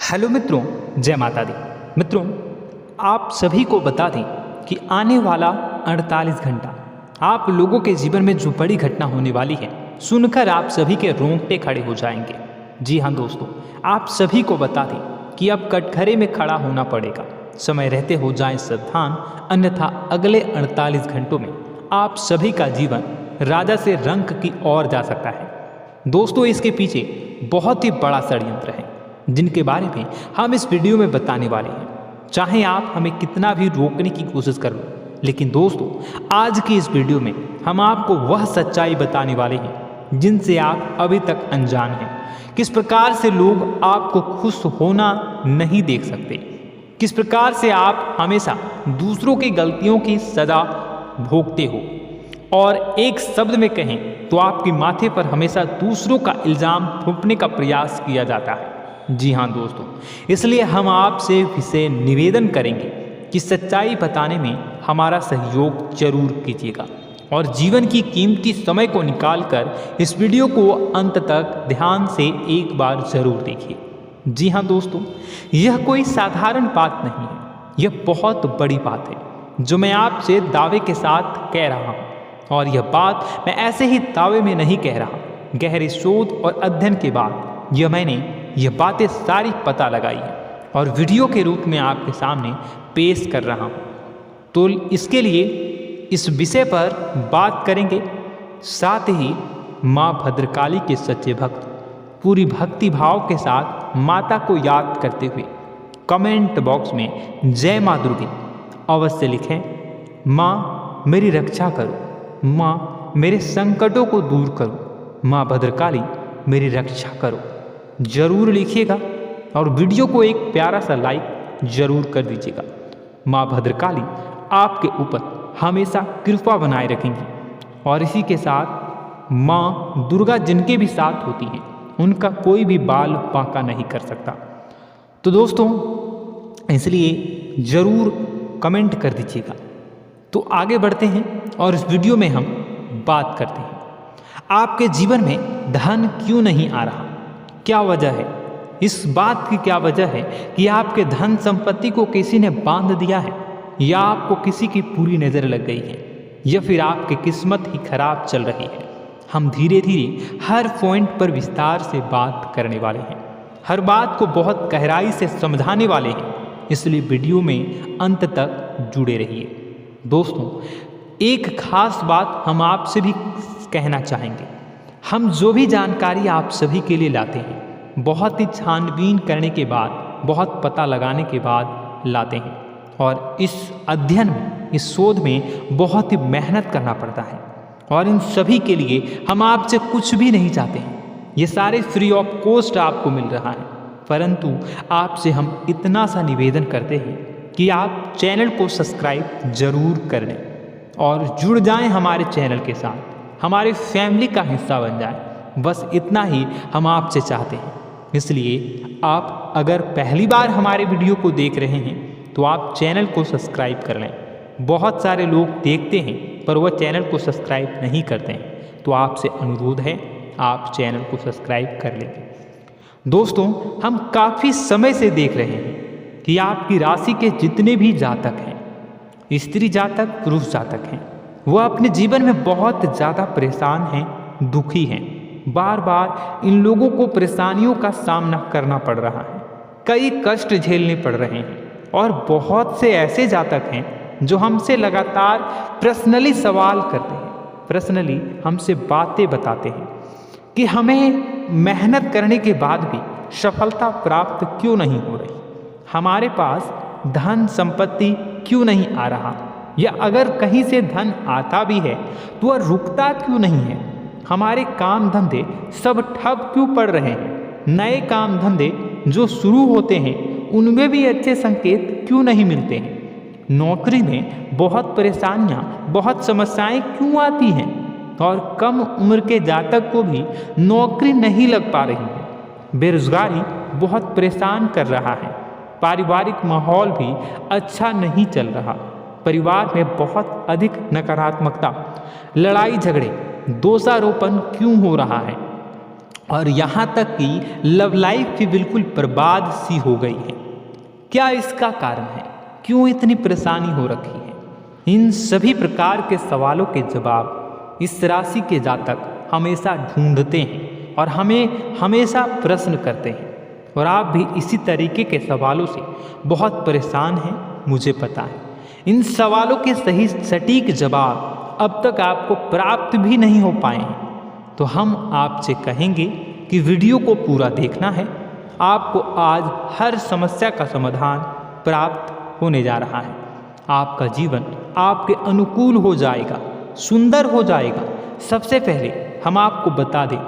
Hello मित्रों, जय माता दी। मित्रों, आप सभी को बता दें कि आने वाला 48 घंटा आप लोगों के जीवन में जो बड़ी घटना होने वाली है, सुनकर आप सभी के रोंगटे खड़े हो जाएंगे। जी हाँ दोस्तों, आप सभी को बता दें कि अब कटघरे में खड़ा होना पड़ेगा। समय रहते हो जाएं सावधान, अन्यथा अगले 48 घंटों में आप सभी का जीवन राजा से रंक की ओर जा सकता है। दोस्तों, इसके पीछे बहुत ही बड़ा षड्यंत्र है जिनके बारे में हम इस वीडियो में बताने वाले हैं। चाहे आप हमें कितना भी रोकने की कोशिश कर लो, लेकिन दोस्तों आज की इस वीडियो में हम आपको वह सच्चाई बताने वाले हैं जिनसे आप अभी तक अनजान हैं। किस प्रकार से लोग आपको खुश होना नहीं देख सकते, किस प्रकार से आप हमेशा दूसरों की गलतियों की सजा भोगते हो, और एक शब्द में कहें तो आपके माथे पर हमेशा दूसरों का इल्ज़ाम थोपने का प्रयास किया जाता है। जी हाँ दोस्तों, इसलिए हम आपसे विशेष निवेदन करेंगे कि सच्चाई बताने में हमारा सहयोग जरूर कीजिएगा और जीवन की कीमती समय को निकालकर इस वीडियो को अंत तक ध्यान से एक बार जरूर देखिए। जी हाँ दोस्तों, यह कोई साधारण बात नहीं है, यह बहुत बड़ी बात है जो मैं आपसे दावे के साथ कह रहा हूँ। और यह बात मैं ऐसे ही दावे में नहीं कह रहा, गहरे शोध और अध्ययन के बाद यह बातें सारी पता लगाई है और वीडियो के रूप में आपके सामने पेश कर रहा हूँ। तो इसके लिए इस विषय पर बात करेंगे। साथ ही माँ भद्रकाली के सच्चे भक्त पूरी भक्ति भाव के साथ माता को याद करते हुए कमेंट बॉक्स में जय माँ दुर्गे अवश्य लिखें। माँ मेरी रक्षा करो, माँ मेरे संकटों को दूर करो, माँ भद्रकाली मेरी रक्षा करो, जरूर लिखिएगा और वीडियो को एक प्यारा सा लाइक जरूर कर दीजिएगा। माँ भद्रकाली आपके ऊपर हमेशा कृपा बनाए रखेंगी और इसी के साथ माँ दुर्गा जिनके भी साथ होती हैं उनका कोई भी बाल बांका नहीं कर सकता। तो दोस्तों, इसलिए ज़रूर कमेंट कर दीजिएगा। तो आगे बढ़ते हैं और इस वीडियो में हम बात करते हैं, आपके जीवन में धन क्यों नहीं आ रहा, क्या वजह है। इस बात की क्या वजह है कि आपके धन संपत्ति को किसी ने बांध दिया है, या आपको किसी की पूरी नज़र लग गई है, या फिर आपकी किस्मत ही खराब चल रही है। हम धीरे धीरे हर पॉइंट पर विस्तार से बात करने वाले हैं, हर बात को बहुत गहराई से समझाने वाले हैं, इसलिए वीडियो में अंत तक जुड़े रहिए। दोस्तों, एक खास बात हम आपसे भी कहना चाहेंगे। हम जो भी जानकारी आप सभी के लिए लाते हैं बहुत ही छानबीन करने के बाद, बहुत पता लगाने के बाद लाते हैं, और इस अध्ययन में, इस शोध में बहुत ही मेहनत करना पड़ता है। और इन सभी के लिए हम आपसे कुछ भी नहीं चाहते हैं, ये सारे फ्री ऑफ कॉस्ट आपको मिल रहा है। परंतु आपसे हम इतना सा निवेदन करते हैं कि आप चैनल को सब्सक्राइब जरूर कर लें और जुड़ जाएं हमारे चैनल के साथ, हमारे फैमिली का हिस्सा बन जाए। बस इतना ही हम आपसे चाहते हैं। इसलिए आप अगर पहली बार हमारे वीडियो को देख रहे हैं तो आप चैनल को सब्सक्राइब कर लें। बहुत सारे लोग देखते हैं पर वह चैनल को सब्सक्राइब नहीं करते हैं, तो आपसे अनुरोध है आप चैनल को सब्सक्राइब कर लें। दोस्तों, हम काफ़ी समय से देख रहे हैं कि आपकी राशि के जितने भी जातक हैं, स्त्री जातक, पुरुष जातक हैं, वह अपने जीवन में बहुत ज़्यादा परेशान हैं, दुखी हैं। बार बार इन लोगों को परेशानियों का सामना करना पड़ रहा है, कई कष्ट झेलने पड़ रहे हैं। और बहुत से ऐसे जातक हैं जो हमसे लगातार पर्सनली सवाल करते हैं, पर्सनली हमसे बातें बताते हैं कि हमें मेहनत करने के बाद भी सफलता प्राप्त क्यों नहीं हो रही, हमारे पास धन संपत्ति क्यों नहीं आ रहा, या अगर कहीं से धन आता भी है तो वह रुकता क्यों नहीं है, हमारे काम धंधे सब ठप क्यों पड़ रहे हैं, नए काम धंधे जो शुरू होते हैं उनमें भी अच्छे संकेत क्यों नहीं मिलते हैं, नौकरी में बहुत परेशानियां, बहुत समस्याएं क्यों आती हैं, और कम उम्र के जातक को भी नौकरी नहीं लग पा रही है, बेरोजगारी बहुत परेशान कर रहा है, पारिवारिक माहौल भी अच्छा नहीं चल रहा, परिवार में बहुत अधिक नकारात्मकता, लड़ाई झगड़े, दोषारोपण क्यों हो रहा है, और यहाँ तक कि लव लाइफ भी बिल्कुल बर्बाद सी हो गई है। क्या इसका कारण है? क्यों इतनी परेशानी हो रखी है? इन सभी प्रकार के सवालों के जवाब इस राशि के जातक हमेशा ढूंढते हैं और हमें हमेशा प्रश्न करते हैं। और आप भी इसी तरीके के सवालों से बहुत परेशान हैं, मुझे पता है। इन सवालों के सही सटीक जवाब अब तक आपको प्राप्त भी नहीं हो पाए हैं, तो हम आपसे कहेंगे कि वीडियो को पूरा देखना है। आपको आज हर समस्या का समाधान प्राप्त होने जा रहा है। आपका जीवन आपके अनुकूल हो जाएगा, सुंदर हो जाएगा। सबसे पहले हम आपको बता दें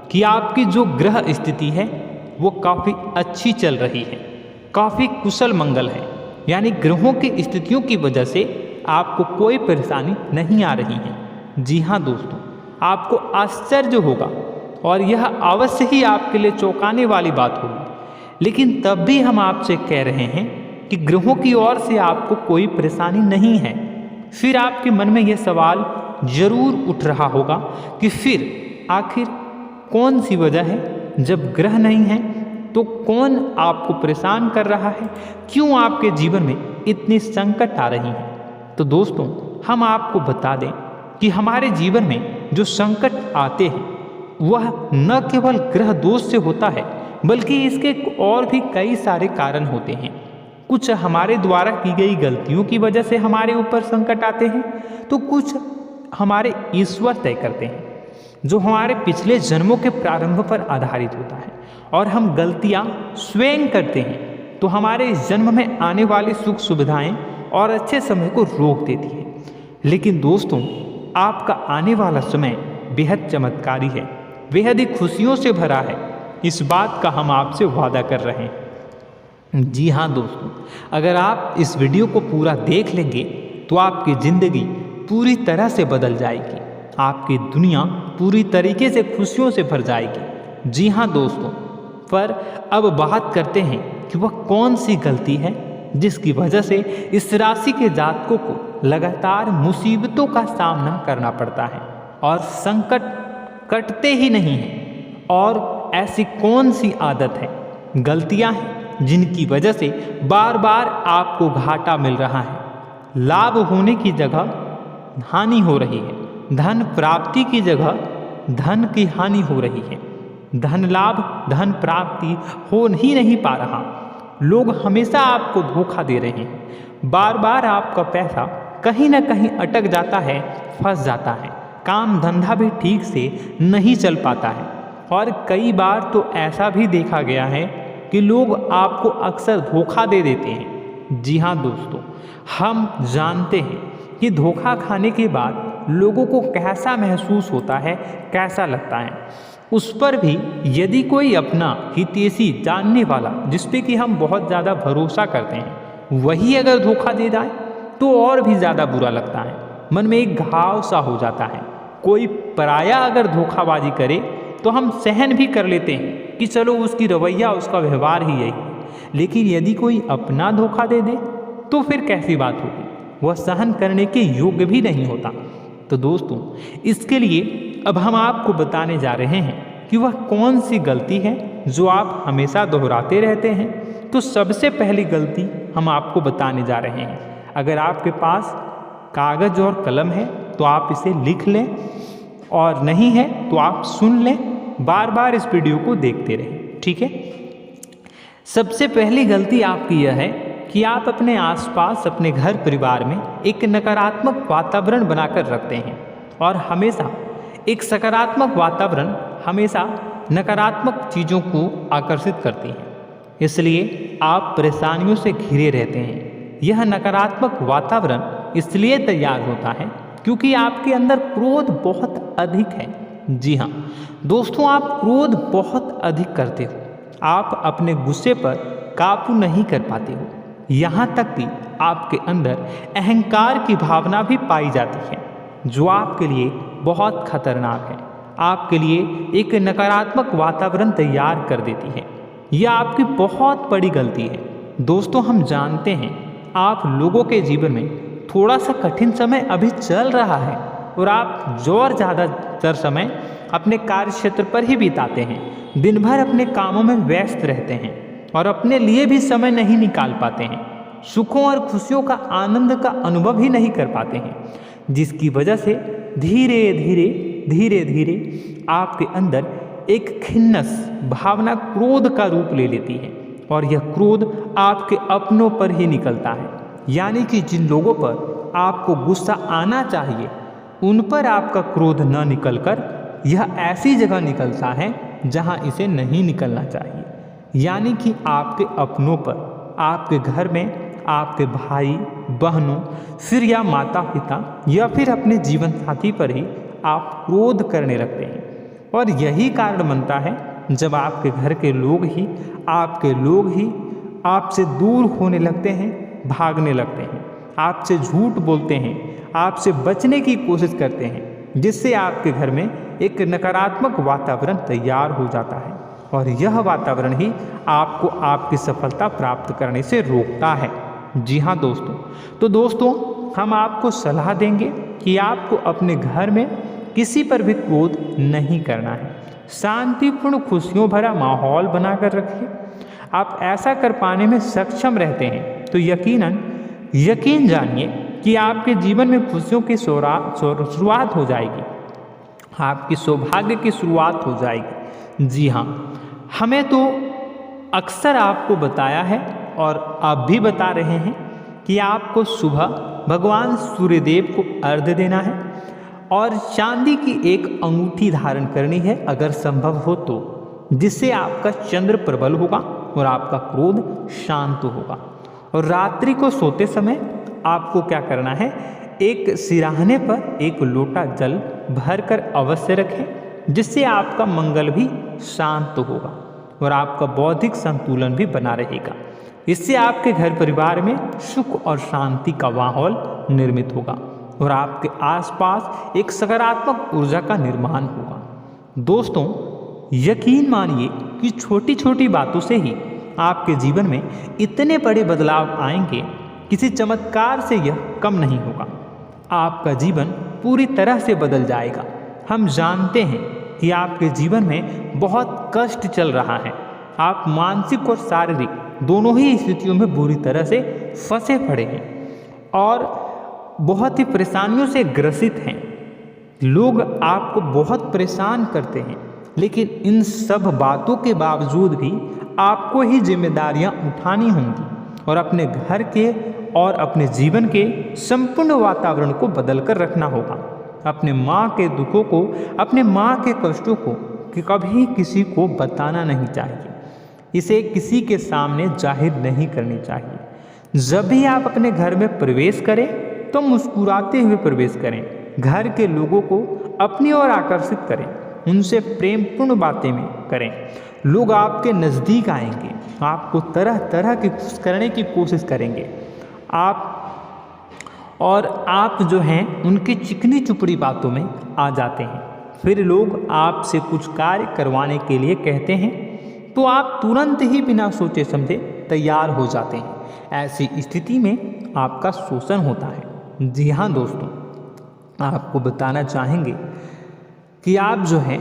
कि आपकी जो ग्रह स्थिति है वो काफ़ी अच्छी चल रही है, काफ़ी कुशल मंगल है। यानी ग्रहों की स्थितियों की वजह से आपको कोई परेशानी नहीं आ रही है। जी हाँ दोस्तों, आपको आश्चर्य होगा और यह अवश्य ही आपके लिए चौंकाने वाली बात होगी। लेकिन तब भी हम आपसे कह रहे हैं कि ग्रहों की ओर से आपको कोई परेशानी नहीं है। फिर आपके मन में यह सवाल जरूर उठ रहा होगा कि फिर आखिर कौन सी वजह है? जब ग्रह नहीं है तो कौन आपको परेशान कर रहा है? क्यों आपके जीवन में इतनी संकट आ रही हैं? तो दोस्तों, हम आपको बता दें कि हमारे जीवन में जो संकट आते हैं वह न केवल ग्रह दोष से होता है, बल्कि इसके और भी कई सारे कारण होते हैं। कुछ हमारे द्वारा की गई गलतियों की वजह से हमारे ऊपर संकट आते हैं, तो कुछ हमारे ईश्वर तय करते हैं, जो हमारे पिछले जन्मों के प्रारंभ पर आधारित होता है। और हम गलतियां स्वयं करते हैं तो हमारे इस जन्म में आने वाली सुख सुविधाएं और अच्छे समय को रोक देती है। लेकिन दोस्तों, आपका आने वाला समय बेहद चमत्कारी है, बेहद ही खुशियों से भरा है। इस बात का हम आपसे वादा कर रहे हैं। जी हाँ दोस्तों, अगर आप इस वीडियो को पूरा देख लेंगे तो आपकी ज़िंदगी पूरी तरह से बदल जाएगी, आपकी दुनिया पूरी तरीके से खुशियों से भर जाएगी। जी हाँ दोस्तों, पर अब बात करते हैं कि वह कौन सी गलती है जिसकी वजह से इस राशि के जातकों को लगातार मुसीबतों का सामना करना पड़ता है और संकट कटते ही नहीं हैं। और ऐसी कौन सी आदत है, गलतियां हैं जिनकी वजह से बार बार आपको घाटा मिल रहा है, लाभ होने की जगह हानि हो रही है, धन प्राप्ति की जगह धन की हानि हो रही है, धन लाभ धन प्राप्ति हो ही नहीं पा रहा। लोग हमेशा आपको धोखा दे रहे हैं, बार बार आपका पैसा कहीं ना कहीं अटक जाता है, फंस जाता है, काम धंधा भी ठीक से नहीं चल पाता है। और कई बार तो ऐसा भी देखा गया है कि लोग आपको अक्सर धोखा दे देते हैं। जी हाँ दोस्तों, हम जानते हैं कि धोखा खाने के बाद लोगों को कैसा महसूस होता है, कैसा लगता है। उस पर भी यदि कोई अपना हितैषी जानने वाला, जिस पे कि हम बहुत ज़्यादा भरोसा करते हैं, वही अगर धोखा दे जाए तो और भी ज़्यादा बुरा लगता है, मन में एक घाव सा हो जाता है। कोई पराया अगर धोखाबाजी करे तो हम सहन भी कर लेते हैं कि चलो उसकी रवैया, उसका व्यवहार ही यही है। लेकिन यदि कोई अपना धोखा दे दे तो फिर कैसी बात होगी, वह सहन करने के योग्य भी नहीं होता। तो दोस्तों, इसके लिए अब हम आपको बताने जा रहे हैं कि वह कौन सी गलती है जो आप हमेशा दोहराते रहते हैं। तो सबसे पहली गलती हम आपको बताने जा रहे हैं। अगर आपके पास कागज़ और कलम है तो आप इसे लिख लें, और नहीं है तो आप सुन लें, बार बार इस वीडियो को देखते रहें, ठीक है। सबसे पहली गलती आपकी यह है कि आप अपने आसपास, अपने घर परिवार में एक नकारात्मक वातावरण बनाकर रखते हैं, और हमेशा एक सकारात्मक वातावरण हमेशा नकारात्मक चीज़ों को आकर्षित करती है। इसलिए आप परेशानियों से घिरे रहते हैं। यह नकारात्मक वातावरण इसलिए तैयार होता है क्योंकि आपके अंदर क्रोध बहुत अधिक है। जी हाँ दोस्तों, आप क्रोध बहुत अधिक करते हो, आप अपने गुस्से पर काबू नहीं कर पाते हो। यहाँ तक कि आपके अंदर अहंकार की भावना भी पाई जाती है, जो आपके लिए बहुत खतरनाक है, आपके लिए एक नकारात्मक वातावरण तैयार कर देती है। यह आपकी बहुत बड़ी गलती है। दोस्तों, हम जानते हैं आप लोगों के जीवन में थोड़ा सा कठिन समय अभी चल रहा है, और आप और ज़्यादातर समय अपने कार्य क्षेत्र पर ही बिताते हैं। दिन भर अपने कामों में व्यस्त रहते हैं और अपने लिए भी समय नहीं निकाल पाते हैं। सुखों और खुशियों का आनंद का अनुभव ही नहीं कर पाते हैं, जिसकी वजह से धीरे धीरे आपके अंदर एक खिन्नस भावना क्रोध का रूप ले लेती है और यह क्रोध आपके अपनों पर ही निकलता है। यानी कि जिन लोगों पर आपको गुस्सा आना चाहिए उन पर आपका क्रोध न निकलकर यह ऐसी जगह निकलता है जहां इसे नहीं निकलना चाहिए। यानी कि आपके अपनों पर, आपके घर में आपके भाई बहनों, फिर या माता पिता या फिर अपने जीवन साथी पर ही आप क्रोध करने लगते हैं। और यही कारण बनता है जब आपके घर के लोग ही आपसे दूर होने लगते हैं, भागने लगते हैं, आपसे झूठ बोलते हैं, आपसे बचने की कोशिश करते हैं, जिससे आपके घर में एक नकारात्मक वातावरण तैयार हो जाता है और यह वातावरण ही आपको आपकी सफलता प्राप्त करने से रोकता है। जी हाँ दोस्तों, तो दोस्तों हम आपको सलाह देंगे कि आपको अपने घर में किसी पर भी क्रोध नहीं करना है। शांतिपूर्ण खुशियों भरा माहौल बनाकर रखिए। आप ऐसा कर पाने में सक्षम रहते हैं तो यकीन जानिए कि आपके जीवन में खुशियों की शुरुआत हो जाएगी, आपकी सौभाग्य की शुरुआत हो जाएगी। जी हाँ, हमें तो अक्सर आपको बताया है और आप भी बता रहे हैं कि आपको सुबह भगवान सूर्यदेव को अर्घ्य देना है और चांदी की एक अंगूठी धारण करनी है अगर संभव हो तो, जिससे आपका चंद्र प्रबल होगा और आपका क्रोध शांत होगा। और रात्रि को सोते समय आपको क्या करना है, एक सिराहने पर एक लोटा जल भरकर अवश्य रखें, जिससे आपका मंगल भी शांत होगा और आपका बौद्धिक संतुलन भी बना रहेगा। इससे आपके घर परिवार में सुख और शांति का माहौल निर्मित होगा और आपके आसपास एक सकारात्मक ऊर्जा का निर्माण होगा। दोस्तों यकीन मानिए कि छोटी छोटी बातों से ही आपके जीवन में इतने बड़े बदलाव आएंगे, किसी चमत्कार से यह कम नहीं होगा। आपका जीवन पूरी तरह से बदल जाएगा। हम जानते हैं कि आपके जीवन में बहुत कष्ट चल रहा है, आप मानसिक और शारीरिक दोनों ही स्थितियों में बुरी तरह से फंसे पड़े हैं और बहुत ही परेशानियों से ग्रसित हैं। लोग आपको बहुत परेशान करते हैं, लेकिन इन सब बातों के बावजूद भी आपको ही जिम्मेदारियां उठानी होंगी और अपने घर के और अपने जीवन के संपूर्ण वातावरण को बदल कर रखना होगा। अपने माँ के दुखों को, अपने माँ के कष्टों को कभी किसी को बताना नहीं चाहिए, इसे किसी के सामने जाहिर नहीं करनी चाहिए। जब भी आप अपने घर में प्रवेश करें तो मुस्कुराते हुए प्रवेश करें, घर के लोगों को अपनी ओर आकर्षित करें, उनसे प्रेमपूर्ण बातें में करें। लोग आपके नज़दीक आएंगे, आपको तरह तरह की खुश करने की कोशिश करेंगे। आप जो हैं उनकी चिकनी चुपड़ी बातों में आ जाते हैं। फिर लोग आपसे कुछ कार्य करवाने के लिए कहते हैं तो आप तुरंत ही बिना सोचे समझे तैयार हो जाते हैं। ऐसी स्थिति में आपका शोषण होता है। जी हाँ दोस्तों, आपको बताना चाहेंगे कि आप जो हैं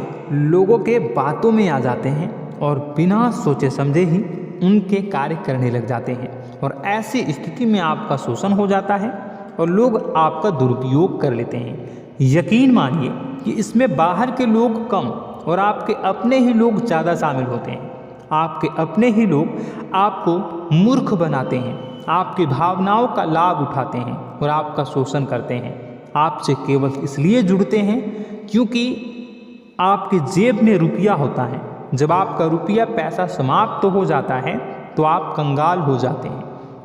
लोगों के बातों में आ जाते हैं और बिना सोचे समझे ही उनके कार्य करने लग जाते हैं और ऐसी स्थिति में आपका शोषण हो जाता है और लोग आपका दुरुपयोग कर लेते हैं। यकीन मानिए कि इसमें बाहर के लोग कम और आपके अपने ही लोग ज़्यादा शामिल होते हैं। आपके अपने ही लोग आपको मूर्ख बनाते हैं, आपकी भावनाओं का लाभ उठाते हैं और आपका शोषण करते हैं। आपसे केवल इसलिए जुड़ते हैं क्योंकि आपकी जेब में रुपया होता है। जब आपका रुपया पैसा समाप्त हो जाता है तो आप कंगाल हो जाते हैं,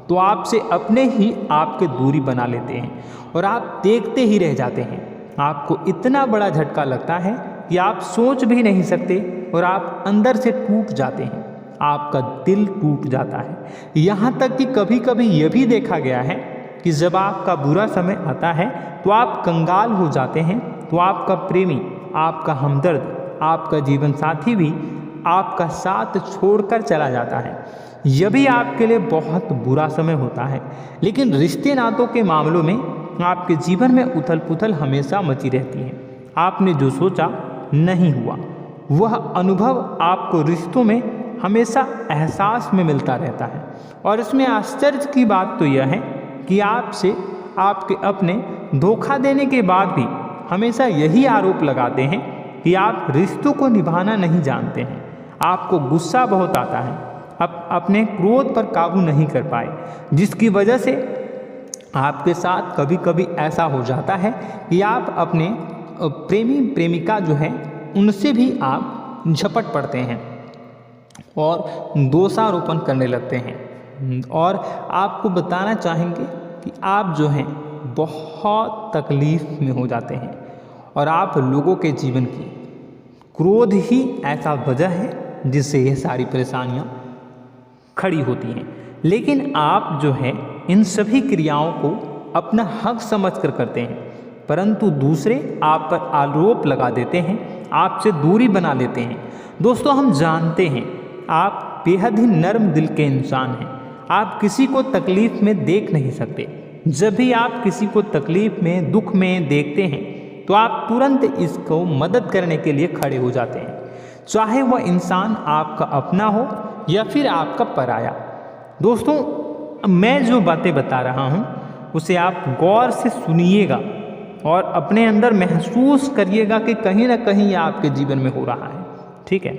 तो आपसे अपने ही आपके दूरी बना लेते हैं और आप देखते ही रह जाते हैं। आपको इतना बड़ा झटका लगता है कि आप सोच भी नहीं सकते और आप अंदर से टूट जाते हैं, आपका दिल टूट जाता है। यहाँ तक कि कभी कभी यह भी देखा गया है कि जब आपका बुरा समय आता है तो आप कंगाल हो जाते हैं, तो आपका प्रेमी, आपका हमदर्द, आपका जीवन साथी भी आपका साथ छोड़कर चला जाता है। यह भी आपके लिए बहुत बुरा समय होता है। लेकिन रिश्ते नातों के मामलों में आपके जीवन में उथल पुथल हमेशा मची रहती है। आपने जो सोचा नहीं हुआ। वह अनुभव आपको रिश्तों में हमेशा एहसास में मिलता रहता है। और इसमें आश्चर्य की बात तो यह है कि आपसे आपके अपने धोखा देने के बाद भी हमेशा यही आरोप लगाते हैं कि आप रिश्तों को निभाना नहीं जानते हैं। आपको गुस्सा बहुत आता है, अपने क्रोध पर काबू नहीं कर पाए, जिसकी वजह से आपके साथ कभी कभी ऐसा हो जाता है कि आप अपने प्रेमी प्रेमिका जो है उनसे भी आप झपट पड़ते हैं और दोषारोपण करने लगते हैं। और आपको बताना चाहेंगे कि आप जो हैं बहुत तकलीफ में हो जाते हैं और आप लोगों के जीवन की क्रोध ही ऐसा वजह है जिससे ये सारी परेशानियां खड़ी होती हैं। लेकिन आप जो है इन सभी क्रियाओं को अपना हक समझकर करते हैं, परंतु दूसरे आप पर आरोप लगा देते हैं, आपसे दूरी बना लेते हैं। दोस्तों, हम जानते हैं आप बेहद ही नर्म दिल के इंसान हैं। आप किसी को तकलीफ में देख नहीं सकते। जब भी आप किसी को तकलीफ में, दुख में देखते हैं तो आप तुरंत इसको मदद करने के लिए खड़े हो जाते हैं, चाहे वह इंसान आपका अपना हो या फिर आपका पराया। दोस्तों, मैं जो बातें बता रहा हूँ उसे आप गौर से सुनिएगा और अपने अंदर महसूस करिएगा कि कहीं ना कहीं यह आपके जीवन में हो रहा है। ठीक है,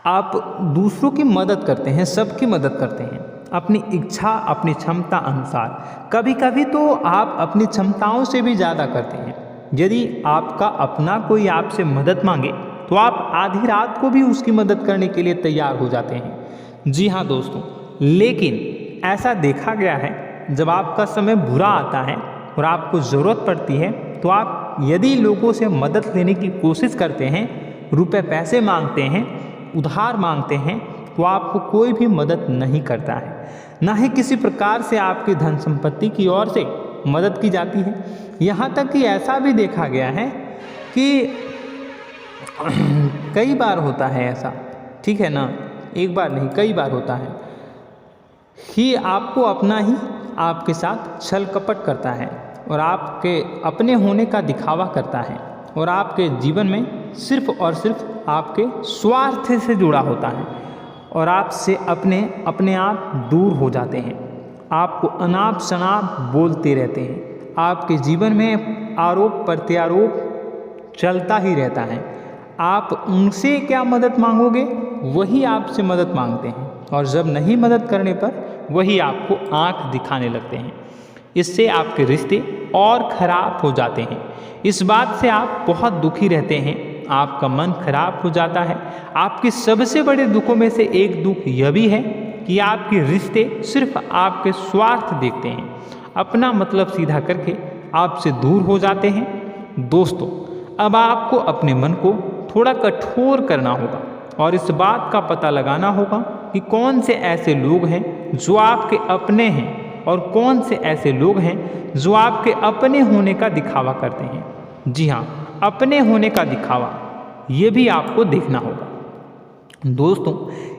आप दूसरों की मदद करते हैं, सबकी मदद करते हैं अपनी इच्छा, अपनी क्षमता अनुसार। कभी कभी तो आप अपनी क्षमताओं से भी ज़्यादा करते हैं। यदि आपका अपना कोई आपसे मदद मांगे तो आप आधी रात को भी उसकी मदद करने के लिए तैयार हो जाते हैं। जी हाँ दोस्तों, लेकिन ऐसा देखा गया है जब आपका समय बुरा आता है और आपको ज़रूरत पड़ती है तो आप यदि लोगों से मदद लेने की कोशिश करते हैं, रुपए पैसे मांगते हैं, उधार मांगते हैं, तो आपको कोई भी मदद नहीं करता है। ना ही किसी प्रकार से आपकी धन संपत्ति की ओर से मदद की जाती है। यहाँ तक कि ऐसा भी देखा गया है कि कई बार होता है ऐसा, ठीक है ना, एक बार नहीं कई बार होता है कि आपको अपना ही आपके साथ छल कपट करता है और आपके अपने होने का दिखावा करता है और आपके जीवन में सिर्फ और सिर्फ आपके स्वार्थ से जुड़ा होता है और आपसे अपने आप दूर हो जाते हैं। आपको अनाप शनाप बोलते रहते हैं। आपके जीवन में आरोप प्रत्यारोप चलता ही रहता है। आप उनसे क्या मदद मांगोगे, वही आपसे मदद मांगते हैं और जब नहीं मदद करने पर वही आपको आंख दिखाने लगते हैं। इससे आपके रिश्ते और खराब हो जाते हैं। इस बात से आप बहुत दुखी रहते हैं, आपका मन खराब हो जाता है। आपके सबसे बड़े दुखों में से एक दुख यह भी है कि आपके रिश्ते सिर्फ आपके स्वार्थ देखते हैं, अपना मतलब सीधा करके आपसे दूर हो जाते हैं। दोस्तों, अब आपको अपने मन को थोड़ा कठोर करना होगा और इस बात का पता लगाना होगा कि कौन से ऐसे लोग हैं जो आपके अपने हैं और कौन से ऐसे लोग हैं जो आपके अपने होने का दिखावा करते हैं। जी हाँ, अपने होने का दिखावा, ये भी आपको देखना होगा। दोस्तों,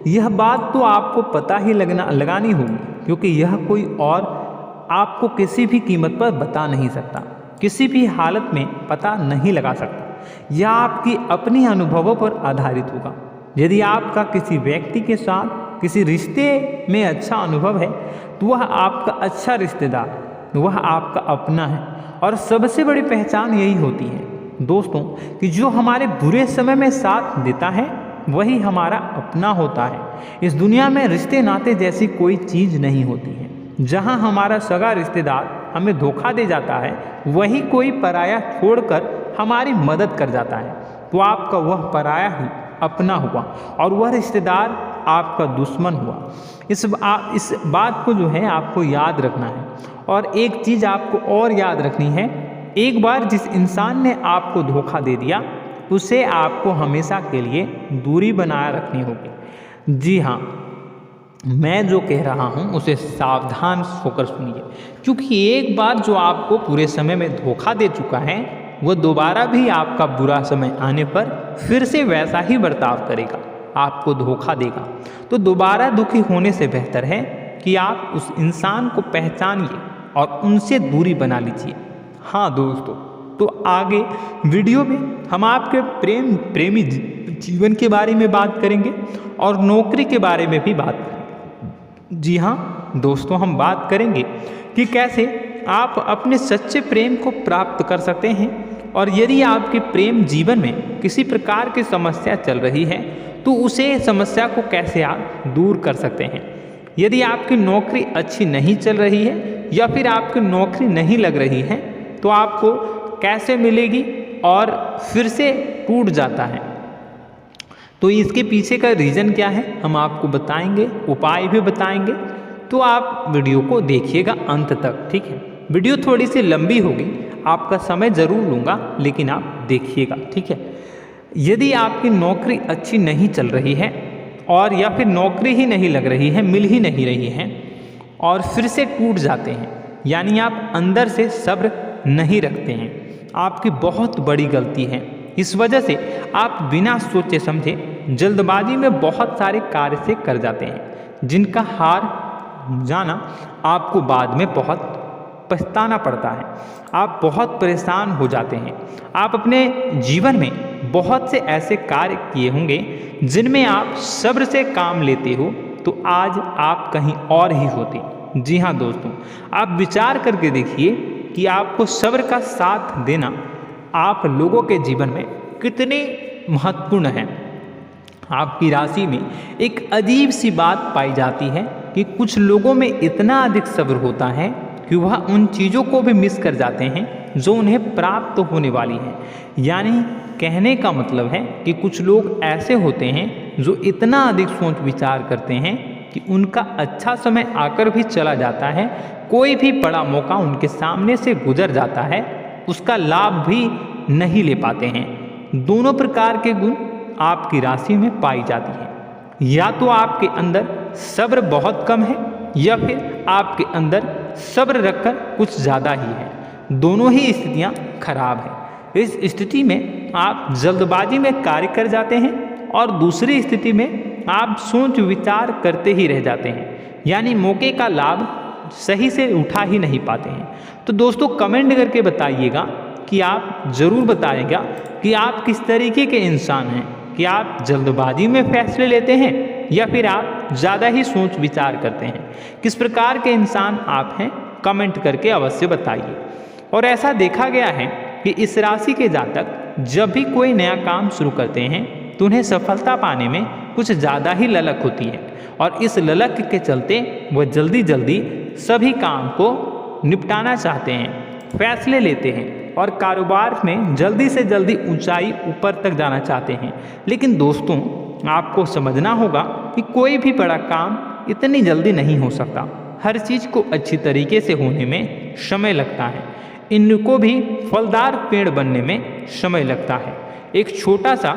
यह बात तो आपको पता ही लगानी होगी, क्योंकि यह कोई और आपको किसी भी कीमत पर बता नहीं सकता, किसी भी हालत में पता नहीं लगा सकता। यह आपकी अपनी अनुभवों पर आधारित होगा। यदि आपका किसी व्यक्ति के साथ किसी रिश्ते में अच्छा अनुभव है तो वह आपका अच्छा रिश्तेदार, वह आपका अपना है। और सबसे बड़ी पहचान यही होती है दोस्तों कि जो हमारे बुरे समय में साथ देता है वही हमारा अपना होता है। इस दुनिया में रिश्ते नाते जैसी कोई चीज़ नहीं होती है। जहाँ हमारा सगा रिश्तेदार हमें धोखा दे जाता है, वही कोई पराया छोड़कर हमारी मदद कर जाता है, तो आपका वह पराया ही अपना हुआ और वह रिश्तेदार आपका दुश्मन हुआ। इस बात को जो है आपको याद रखना है। और एक चीज़ आपको और याद रखनी है, एक बार जिस इंसान ने आपको धोखा दे दिया उसे आपको हमेशा के लिए दूरी बनाए रखनी होगी। जी हाँ, मैं जो कह रहा हूँ उसे सावधान होकर सुनिए, क्योंकि एक बार जो आपको पूरे समय में धोखा दे चुका है वह दोबारा भी आपका बुरा समय आने पर फिर से वैसा ही बर्ताव करेगा, आपको धोखा देगा। तो दोबारा दुखी होने से बेहतर है कि आप उस इंसान को पहचानिए और उनसे दूरी बना लीजिए। हाँ दोस्तों, तो आगे वीडियो में हम आपके प्रेमी जीवन के बारे में बात करेंगे और नौकरी के बारे में भी बात करेंगे। जी हाँ दोस्तों, हम बात करेंगे कि कैसे आप अपने सच्चे प्रेम को प्राप्त कर सकते हैं, और यदि आपके प्रेम जीवन में किसी प्रकार की समस्या चल रही है तो उसे समस्या को कैसे आप दूर कर सकते हैं। यदि आपकी नौकरी अच्छी नहीं चल रही है या फिर आपकी नौकरी नहीं लग रही है तो आपको कैसे मिलेगी और फिर से टूट जाता है, तो इसके पीछे का रीज़न क्या है हम आपको बताएंगे, उपाय भी बताएंगे। तो आप वीडियो को देखिएगा अंत तक, ठीक है। वीडियो थोड़ी सी लंबी होगी, आपका समय ज़रूर लूँगा, लेकिन आप देखिएगा, ठीक है। यदि आपकी नौकरी अच्छी नहीं चल रही है और या फिर नौकरी ही नहीं लग रही है, मिल ही नहीं रही है और फिर से टूट जाते हैं, यानी आप अंदर से सब्र नहीं रखते हैं, आपकी बहुत बड़ी गलती है। इस वजह से आप बिना सोचे समझे जल्दबाजी में बहुत सारे कार्य से कर जाते हैं, जिनका हार जाना आपको बाद में बहुत पछताना पड़ता है। आप बहुत परेशान हो जाते हैं। आप अपने जीवन में बहुत से ऐसे कार्य किए होंगे जिनमें आप सब्र से काम लेते हो, तो आज आप कहीं और ही होते। जी हाँ दोस्तों, आप विचार करके देखिए कि आपको सब्र का साथ देना आप लोगों के जीवन में कितने महत्वपूर्ण है। आपकी राशि में एक अजीब सी बात पाई जाती है कि कुछ लोगों में इतना अधिक सब्र होता है कि वह उन चीज़ों को भी मिस कर जाते हैं जो उन्हें प्राप्त होने वाली है। यानी कहने का मतलब है कि कुछ लोग ऐसे होते हैं जो इतना अधिक सोच विचार करते हैं कि उनका अच्छा समय आकर भी चला जाता है, कोई भी बड़ा मौका उनके सामने से गुजर जाता है, उसका लाभ भी नहीं ले पाते हैं। दोनों प्रकार के गुण आपकी राशि में पाई जाती है। या तो आपके अंदर सब्र बहुत कम है या फिर आपके अंदर सब्र रखकर कुछ ज़्यादा ही है। दोनों ही स्थितियाँ खराब हैं। इस स्थिति में आप जल्दबाजी में कार्य कर जाते हैं और दूसरी स्थिति में आप सोच विचार करते ही रह जाते हैं, यानी मौके का लाभ सही से उठा ही नहीं पाते हैं। तो दोस्तों कमेंट करके बताइएगा कि आप ज़रूर बताइएगा कि आप किस तरीके के इंसान हैं, कि आप जल्दबाजी में फैसले लेते हैं या फिर आप ज़्यादा ही सोच विचार करते हैं। किस प्रकार के इंसान आप हैं कमेंट करके अवश्य बताइए। और ऐसा देखा गया है कि इस राशि के जातक जब भी कोई नया काम शुरू करते हैं तो उन्हें सफलता पाने में कुछ ज़्यादा ही ललक होती है, और इस ललक के चलते वह जल्दी जल्दी सभी काम को निपटाना चाहते हैं, फैसले लेते हैं और कारोबार में जल्दी से जल्दी ऊंचाई ऊपर तक जाना चाहते हैं। लेकिन दोस्तों आपको समझना होगा कि कोई भी बड़ा काम इतनी जल्दी नहीं हो सकता। हर चीज़ को अच्छी तरीके से होने में समय लगता है। इनको भी फलदार पेड़ बनने में समय लगता है। एक छोटा सा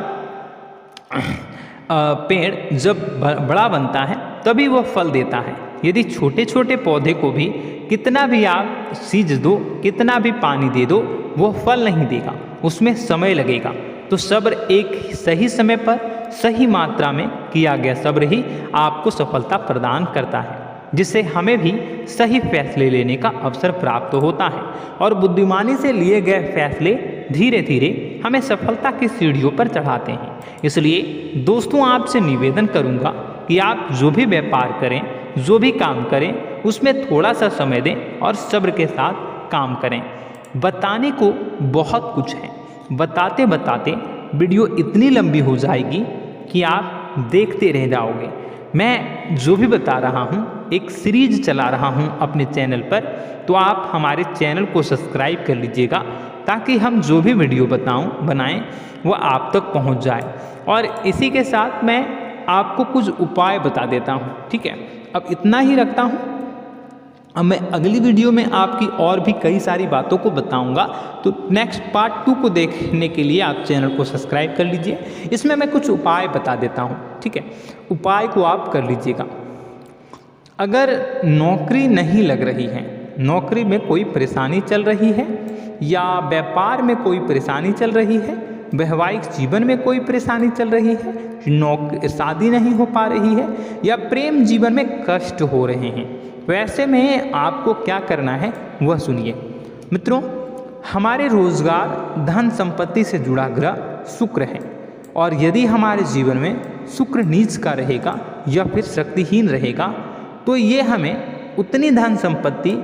पेड़ जब बड़ा बनता है तभी वह फल देता है। यदि छोटे छोटे पौधे को भी कितना भी आप सींच दो, कितना भी पानी दे दो, वो फल नहीं देगा, उसमें समय लगेगा। तो सब्र एक सही समय पर सही मात्रा में किया गया सब्र ही आपको सफलता प्रदान करता है, जिससे हमें भी सही फैसले लेने का अवसर प्राप्त होता है। और बुद्धिमानी से लिए गए फैसले धीरे धीरे हमें सफलता की सीढ़ियों पर चढ़ाते हैं। इसलिए दोस्तों आपसे निवेदन करूंगा कि आप जो भी व्यापार करें, जो भी काम करें, उसमें थोड़ा सा समय दें और सब्र के साथ काम करें। बताने को बहुत कुछ है, बताते बताते वीडियो इतनी लंबी हो जाएगी कि आप देखते रह जाओगे। मैं जो भी बता रहा हूँ एक सीरीज चला रहा हूँ अपने चैनल पर, तो आप हमारे चैनल को सब्सक्राइब कर लीजिएगा ताकि हम जो भी वीडियो बनाएं वो आप तक पहुँच जाए। और इसी के साथ मैं आपको कुछ उपाय बता देता हूँ, ठीक है। अब इतना ही रखता हूँ। अब मैं अगली वीडियो में आपकी और भी कई सारी बातों को बताऊंगा। तो नेक्स्ट पार्ट 2 को देखने के लिए आप चैनल को सब्सक्राइब कर लीजिए। इसमें मैं कुछ उपाय बता देता हूं, ठीक है। उपाय को आप कर लीजिएगा। अगर नौकरी नहीं लग रही है, नौकरी में कोई परेशानी चल रही है, या व्यापार में कोई परेशानी चल रही है, वैवाहिक जीवन में कोई परेशानी चल रही है, शादी नहीं हो पा रही है, या प्रेम जीवन में कष्ट हो रहे हैं, वैसे में आपको क्या करना है वह सुनिए। मित्रों, हमारे रोजगार, धन संपत्ति से जुड़ा ग्रह शुक्र है और यदि हमारे जीवन में शुक्र नीच का रहेगा या फिर शक्तिहीन रहेगा तो ये हमें उतनी धन संपत्ति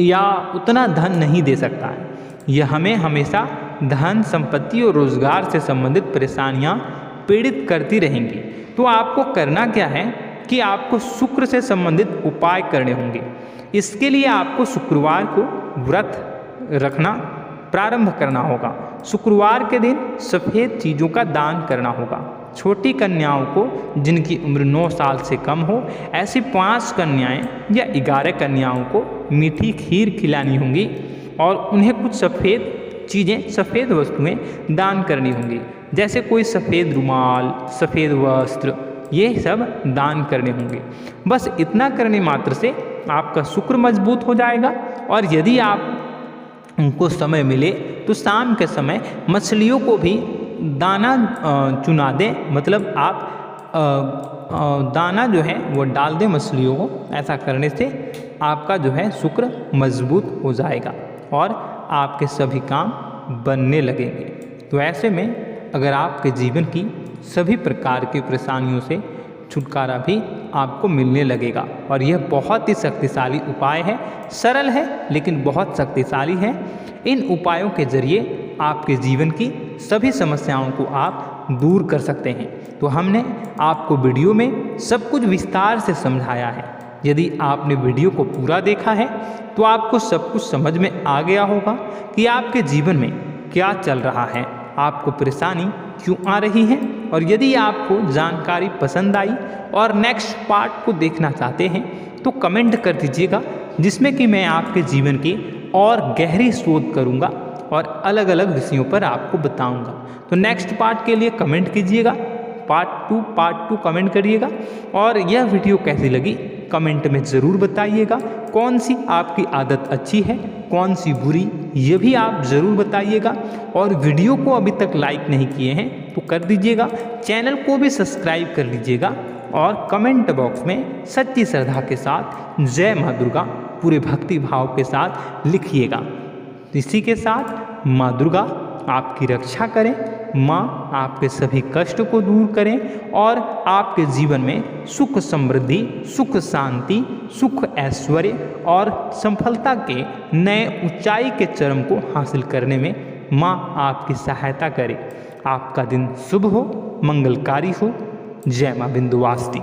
या उतना धन नहीं दे सकता है। यह हमें हमेशा धन संपत्ति और रोजगार से संबंधित परेशानियां पीड़ित करती रहेंगी। तो आपको करना क्या है कि आपको शुक्र से संबंधित उपाय करने होंगे। इसके लिए आपको शुक्रवार को व्रत रखना प्रारंभ करना होगा। शुक्रवार के दिन सफ़ेद चीज़ों का दान करना होगा। छोटी कन्याओं को जिनकी उम्र 9 साल से कम हो, ऐसी 5 कन्याएं या 11 कन्याओं को मीठी खीर खिलानी होंगी और उन्हें कुछ सफ़ेद चीज़ें, सफ़ेद वस्तुएं दान करनी होंगी, जैसे कोई सफ़ेद रुमाल, सफ़ेद वस्त्र, ये सब दान करने होंगे। बस इतना करने मात्र से आपका शुक्र मजबूत हो जाएगा। और यदि आप उनको समय मिले तो शाम के समय मछलियों को भी दाना चुना दें, मतलब आप दाना जो है वो डाल दें मछलियों को। ऐसा करने से आपका जो है शुक्र मजबूत हो जाएगा और आपके सभी काम बनने लगेंगे। तो ऐसे में अगर आपके जीवन की सभी प्रकार की परेशानियों से छुटकारा भी आपको मिलने लगेगा। और यह बहुत ही शक्तिशाली उपाय है, सरल है लेकिन बहुत शक्तिशाली है। इन उपायों के जरिए आपके जीवन की सभी समस्याओं को आप दूर कर सकते हैं। तो हमने आपको वीडियो में सब कुछ विस्तार से समझाया है। यदि आपने वीडियो को पूरा देखा है तो आपको सब कुछ समझ में आ गया होगा कि आपके जीवन में क्या चल रहा है, आपको परेशानी क्यों आ रही है। और यदि आपको जानकारी पसंद आई और नेक्स्ट पार्ट को देखना चाहते हैं तो कमेंट कर दीजिएगा, जिसमें कि मैं आपके जीवन की और गहरी शोध करूंगा और अलग अलग विषयों पर आपको बताऊंगा। तो नेक्स्ट पार्ट के लिए कमेंट कीजिएगा, पार्ट 2 कमेंट करिएगा। और यह वीडियो कैसी लगी कमेंट में ज़रूर बताइएगा। कौन सी आपकी आदत अच्छी है, कौन सी बुरी, ये भी आप ज़रूर बताइएगा। और वीडियो को अभी तक लाइक नहीं किए हैं तो कर दीजिएगा, चैनल को भी सब्सक्राइब कर लीजिएगा और कमेंट बॉक्स में सच्ची श्रद्धा के साथ जय माँ दुर्गा पूरे भक्ति भाव के साथ लिखिएगा। इसी के साथ माँ दुर्गा आपकी रक्षा करें, माँ आपके सभी कष्ट को दूर करें और आपके जीवन में सुख समृद्धि, सुख शांति, सुख ऐश्वर्य और सफलता के नए ऊंचाई के चरम को हासिल करने में माँ आपकी सहायता करे। आपका दिन शुभ हो, मंगलकारी हो। जय माँ विंध्यवासिनी।